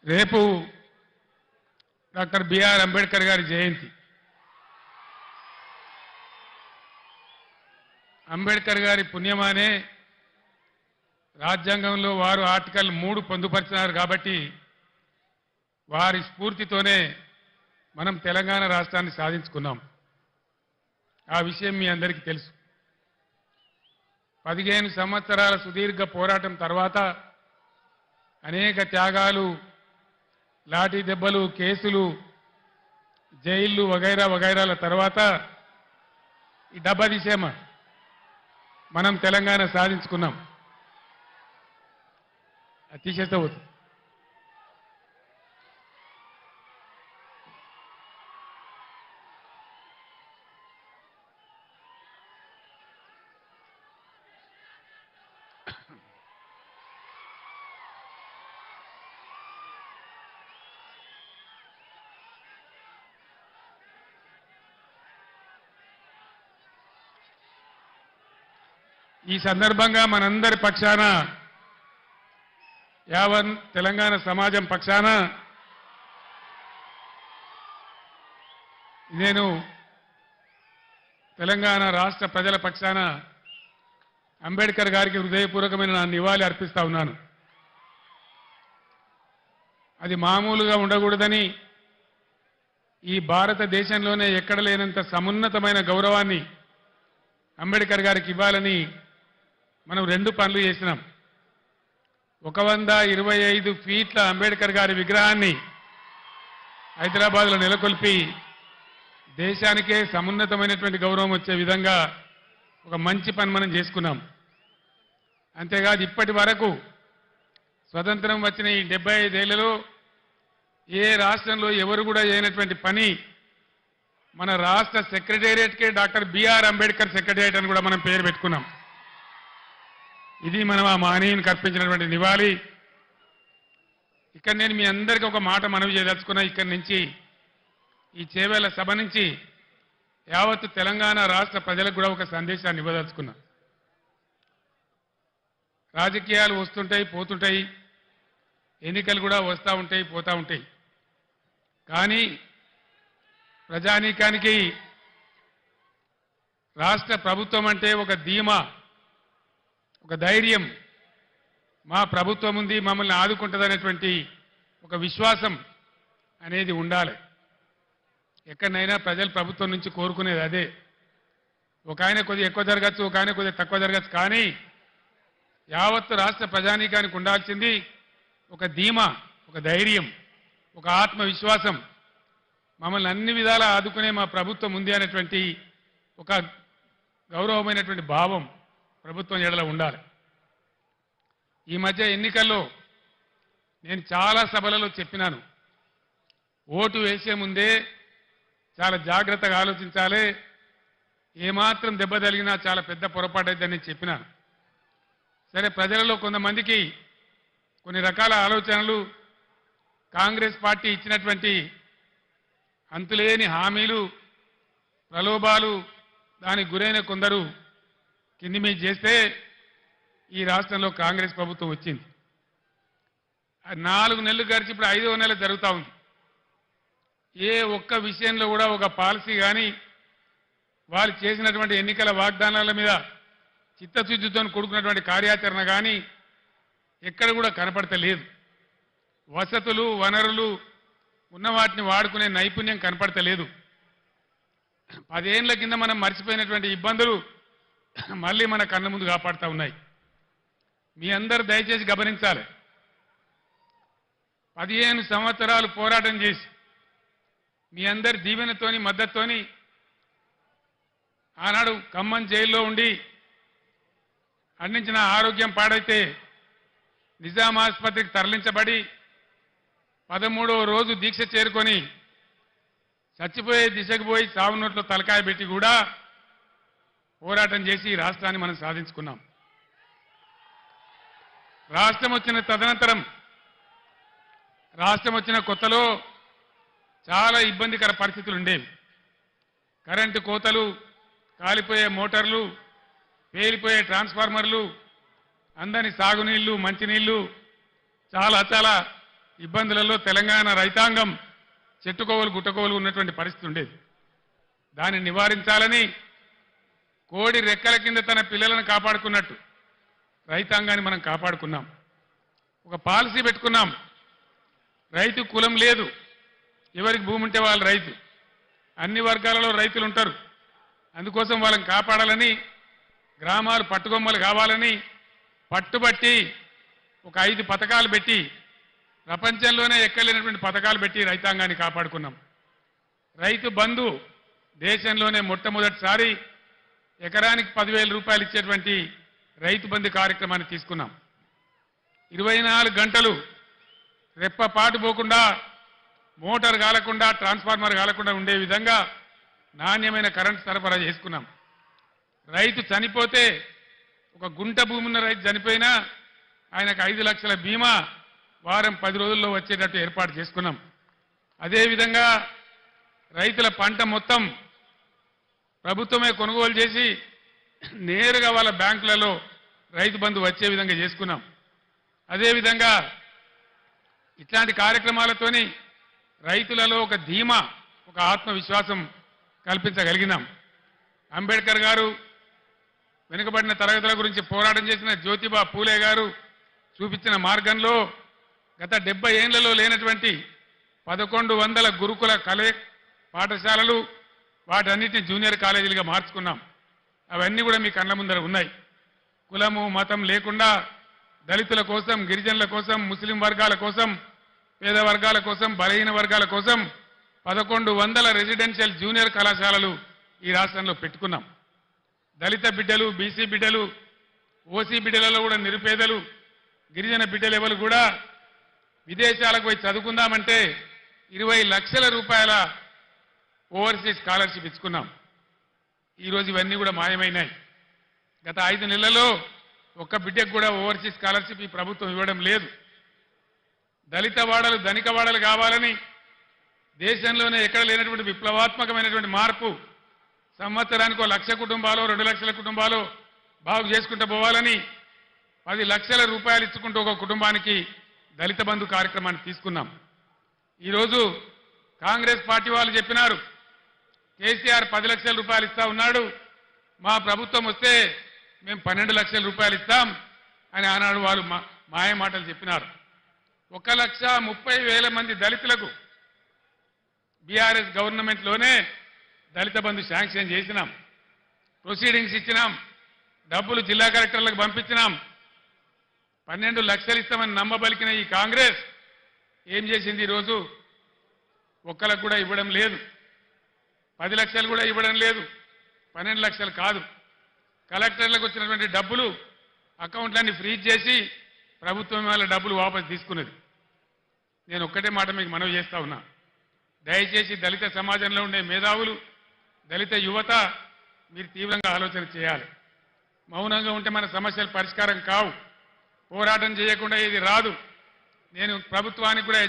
రేపు doctor BR Ambedkar గారి జయంతి. అంబేద్కర్ గారి పుణ్యమానే రాజ్యాంగంలో వారు ఆర్టికల్ 3 పొందుపరిచినారు కాబట్టి వారి స్ఫూర్తితోనే మనం తెలంగాణ రాష్ట్రాన్ని సాధించుకున్నాం. ఆ విషయం మీ అందరికీ తెలుసు. 15 సంవత్సరాల సుదీర్ఘ పోరాటం తర్వాత అనేక త్యాగాలు, లాఠీ దెబ్బలు, కేసులు, జైళ్లు వగైరా వగైరాల తర్వాత ఈ డబ్బా తీసేమా మనం తెలంగాణ సాధించుకున్నాం. అది తీసేస్తే పోతుంది. ఈ సందర్భంగా మనందరి పక్షాన, యావన్ తెలంగాణ సమాజం పక్షాన నేను తెలంగాణ రాష్ట్ర ప్రజల పక్షాన అంబేద్కర్ గారికి హృదయపూర్వకమైన నా నివాళి అర్పిస్తా ఉన్నాను. అది మామూలుగా ఉండకూడదని, ఈ భారతదేశంలోనే ఎక్కడ లేనంత సమున్నతమైన గౌరవాన్ని అంబేద్కర్ గారికి ఇవ్వాలని మనం 2 పనులు చేసినాం. 125 ఫీట్ల అంబేద్కర్ గారి విగ్రహాన్ని హైదరాబాద్లో నెలకొల్పి దేశానికే సమున్నతమైనటువంటి గౌరవం వచ్చే విధంగా ఒక మంచి పని మనం చేసుకున్నాం. అంతేకాదు, ఇప్పటి వరకు స్వతంత్రం వచ్చిన ఈ 75 ఏళ్లలో ఏ రాష్ట్రంలో ఎవరు కూడా చేయనటువంటి పని మన రాష్ట్ర సెక్రటేరియట్కే డాక్టర్ బిఆర్ అంబేద్కర్ సెక్రటేరియట్ అని కూడా మనం పేరు పెట్టుకున్నాం. ఇది మనం ఆ మహనీయునికి అర్పించినటువంటి నివాళి. ఇక్కడ నేను మీ అందరికీ ఒక మాట మనవి చేయదలుచుకున్నా. ఇక్కడి నుంచి, ఈ చేవేళ్ల సభ నుంచి యావత్తు తెలంగాణ రాష్ట్ర ప్రజలకు కూడా ఒక సందేశాన్ని ఇవ్వదలుచుకున్నా. రాజకీయాలు వస్తుంటాయి, పోతుంటాయి, ఎన్నికలు కూడా వస్తూ ఉంటాయి, పోతూ ఉంటాయి. కానీ ప్రజానీకానికి రాష్ట్ర ప్రభుత్వం అంటే ఒక ధీమా, ఒక ధైర్యం. మా ప్రభుత్వం ఉంది, మమ్మల్ని ఆదుకుంటుందనేటువంటి ఒక విశ్వాసం అనేది ఉండాలి. ఎక్కడైనా ప్రజలు ప్రభుత్వం నుంచి కోరుకునేది అదే. ఒక ఆయన కొద్దిగా ఎక్కువ జరగచ్చు, ఒక ఆయన కొద్దిగా తక్కువ జరగచ్చు. కానీ యావత్తు రాష్ట్ర ప్రజానీకానికి ఉండాల్సింది ఒక ధీమా, ఒక ధైర్యం, ఒక ఆత్మవిశ్వాసం. మమ్మల్ని అన్ని విధాలా ఆదుకునే మా ప్రభుత్వం ఉంది అనేటువంటి ఒక గౌరవమైనటువంటి భావం ప్రభుత్వం ఎడల ఉండాలి. ఈ మధ్య ఎన్నికల్లో నేను చాలా సభలలో చెప్పినాను, ఓటు వేసే ముందే చాలా జాగ్రత్తగా ఆలోచించాలి, ఏమాత్రం దెబ్బ తగిలినా చాలా పెద్ద పొరపాటు అయిద్దని చెప్పినాను. సరే, ప్రజలలో కొంతమందికి కొన్ని రకాల ఆలోచనలు, కాంగ్రెస్ పార్టీ ఇచ్చినటువంటి అంతులేని హామీలు, ప్రలోభాలు, దానికి గురైన కొందరు కింది మీద చేస్తే ఈ రాష్ట్రంలో కాంగ్రెస్ ప్రభుత్వం వచ్చింది. 4 నెలలు గడిచి ఇప్పుడు 5వ నెల జరుగుతూ ఉంది. ఏ ఒక్క విషయంలో కూడా ఒక పాలసీ కానీ, వాళ్ళు చేసినటువంటి ఎన్నికల వాగ్దానాల మీద చిత్తశుద్ధితో కూడుకున్నటువంటి కార్యాచరణ కానీ ఎక్కడ కూడా కనపడతలేదు. వసతులు, వనరులు ఉన్న వాటిని వాడుకునే నైపుణ్యం కనపడతలేదు. 10 ఏళ్ల కింద మనం మర్చిపోయినటువంటి ఇబ్బందులు మళ్ళీ మన కళ్ళ ముందు కాపాడుతూ ఉన్నాయి. మీ అందరూ దయచేసి గమనించాలి. 15 సంవత్సరాలు పోరాటం చేసి మీ అందరి దీవెనతోని, మద్దతుతోని ఆనాడు ఖమ్మం జైల్లో ఉండి అందించిన ఆరోగ్యం పాడైతే నిజాం ఆసుపత్రికి తరలించబడి 13వ రోజు దీక్ష చేరుకొని చచ్చిపోయే దిశకు పోయి సావు నోట్లో తలకాయ పెట్టి కూడా పోరాటం చేసి రాష్ట్రాన్ని మనం సాధించుకున్నాం. రాష్ట్రం వచ్చిన తదనంతరం, రాష్ట్రం వచ్చిన కొత్తలో చాలా ఇబ్బందికర పరిస్థితులు ఉండేవి. కరెంటు కోతలు, కాలిపోయే మోటార్లు, పేలిపోయే ట్రాన్స్ఫార్మర్లు, అందని సాగునీళ్లు, మంచినీళ్లు, చాలా ఇబ్బందులలో తెలంగాణ రైతాంగం చెట్టుకోవలు గుట్టకోవలు ఉన్నటువంటి పరిస్థితి ఉండేది. దాన్ని నివారించాలని కోడి రెక్కల కింద తన పిల్లలను కాపాడుకున్నట్టు రైతాంగాన్ని మనం కాపాడుకున్నాం. ఒక పాలసీ పెట్టుకున్నాం. రైతు కులం లేదు, ఎవరికి భూమి ఉంటే వాళ్ళు రైతు. అన్ని వర్గాలలో రైతులు ఉంటారు. అందుకోసం వాళ్ళని కాపాడాలని, గ్రామాలు పట్టుకొమ్మలు కావాలని పట్టుబట్టి ఒక 5 పథకాలు పెట్టి, ప్రపంచంలోనే ఎక్కలేనటువంటి పథకాలు పెట్టి రైతాంగాన్ని కాపాడుకున్నాం. రైతు బంధు దేశంలోనే మొట్టమొదటిసారి ఎకరానికి 10,000 రూపాయలు ఇచ్చేటువంటి రైతు బంధు కార్యక్రమాన్ని తీసుకున్నాం. 24 గంటలు రెప్పపాటు పోకుండా, మోటార్ కాలకుండా, ట్రాన్స్ఫార్మర్ కాలకుండా ఉండే విధంగా నాణ్యమైన కరెంట్ సరఫరా చేసుకున్నాం. రైతు చనిపోతే, ఒక గుంట భూమి ఉన్న రైతు చనిపోయినా ఆయనకు 5 లక్షల బీమా వారం 10 రోజుల్లో వచ్చేటట్టు ఏర్పాటు చేసుకున్నాం. అదేవిధంగా రైతుల పంట మొత్తం ప్రభుత్వమే కొనుగోలు చేసి నేరుగా వాళ్ళ బ్యాంకులలో రైతు బంధు వచ్చే విధంగా చేసుకున్నాం. అదేవిధంగా ఇట్లాంటి కార్యక్రమాలతోని రైతులలో ఒక ధీమా, ఒక ఆత్మవిశ్వాసం కల్పించగలిగినాం. అంబేద్కర్ గారు, వెనుకబడిన తరగతుల గురించి పోరాటం చేసిన జ్యోతిబా పూలే గారు చూపించిన మార్గంలో గత 70 ఏళ్లలో లేనటువంటి 1100 గురుకుల పాఠశాలలు, వాటన్నిటిని జూనియర్ కాలేజీలుగా మార్చుకున్నాం. అవన్నీ కూడా మీ కళ్ళ ముందర ఉన్నాయి. కులము మతం లేకుండా దళితుల కోసం, గిరిజనుల కోసం, ముస్లిం వర్గాల కోసం, పేద వర్గాల కోసం, బలహీన వర్గాల కోసం 1100 రెసిడెన్షియల్ జూనియర్ కళాశాలలు ఈ రాష్ట్రంలో పెట్టుకున్నాం. దళిత బిడ్డలు, బీసీ బిడ్డలు, ఓసీ బిడ్డలలో కూడా నిరుపేదలు, గిరిజన బిడ్డలు ఎవరు కూడా విదేశాలకు పోయి చదువుకుందామంటే 20 లక్షల రూపాయల ఓవర్సీస్ స్కాలర్షిప్ ఇచ్చుకున్నాం. ఈరోజు ఇవన్నీ కూడా మాయమైనాయి. గత 5 నెలల్లో ఒక్క బిడ్డకు కూడా ఓవర్సీస్ స్కాలర్షిప్ ఈ ప్రభుత్వం ఇవ్వడం లేదు. దళిత వాడలు ధనిక వాడలు కావాలని దేశంలోనే ఎక్కడ లేనటువంటి విప్లవాత్మకమైనటువంటి మార్పు, సంవత్సరానికి 1 లక్ష కుటుంబాలు, 2 లక్షల కుటుంబాలు బాగు చేసుకుంటూ పోవాలని 10 లక్షల రూపాయలు ఇచ్చుకుంటూ ఒక కుటుంబానికి దళిత బంధు కార్యక్రమాన్ని తీసుకున్నాం. ఈరోజు కాంగ్రెస్ పార్టీ వాళ్ళు చెప్పినారు, కేసీఆర్ 10 లక్షల రూపాయలు ఇస్తా ఉన్నాడు, మా ప్రభుత్వం వస్తే మేము 12 లక్షల రూపాయలు ఇస్తాం అని ఆనాడు వాళ్ళు మాయ మాటలు చెప్పినారు. 1,30,000 మంది దళితులకు బీఆర్ఎస్ గవర్నమెంట్లోనే దళిత బంధు శాంక్షన్ చేసినాం. ప్రొసీడింగ్స్ ఇచ్చినాం. డబ్బులు జిల్లా కలెక్టర్లకు పంపించినాం. 12 లక్షలు ఇస్తామని నమ్మబలికిన ఈ కాంగ్రెస్ ఏం చేసింది? ఈరోజు ఒక్కలకు కూడా ఇవ్వడం లేదు. 10 లక్షలు కూడా ఇవ్వడం లేదు. 12 లక్షలు కాదు, కలెక్టర్లకు వచ్చినటువంటి డబ్బులు అకౌంట్లన్నీ ఫ్రీజ్ చేసి ప్రభుత్వం వాళ్ళ డబ్బులు వాపసు తీసుకున్నది. నేను ఒక్కటే మాట మీకు మనవి చేస్తా ఉన్నా, దయచేసి దళిత సమాజంలో ఉండే మేధావులు, దళిత యువత మీరు తీవ్రంగా ఆలోచన చేయాలి. మౌనంగా ఉంటే మన సమస్యలు పరిష్కారం కావు. పోరాటం చేయకుండా ఇది రాదు. నేను ప్రభుత్వానికి కూడా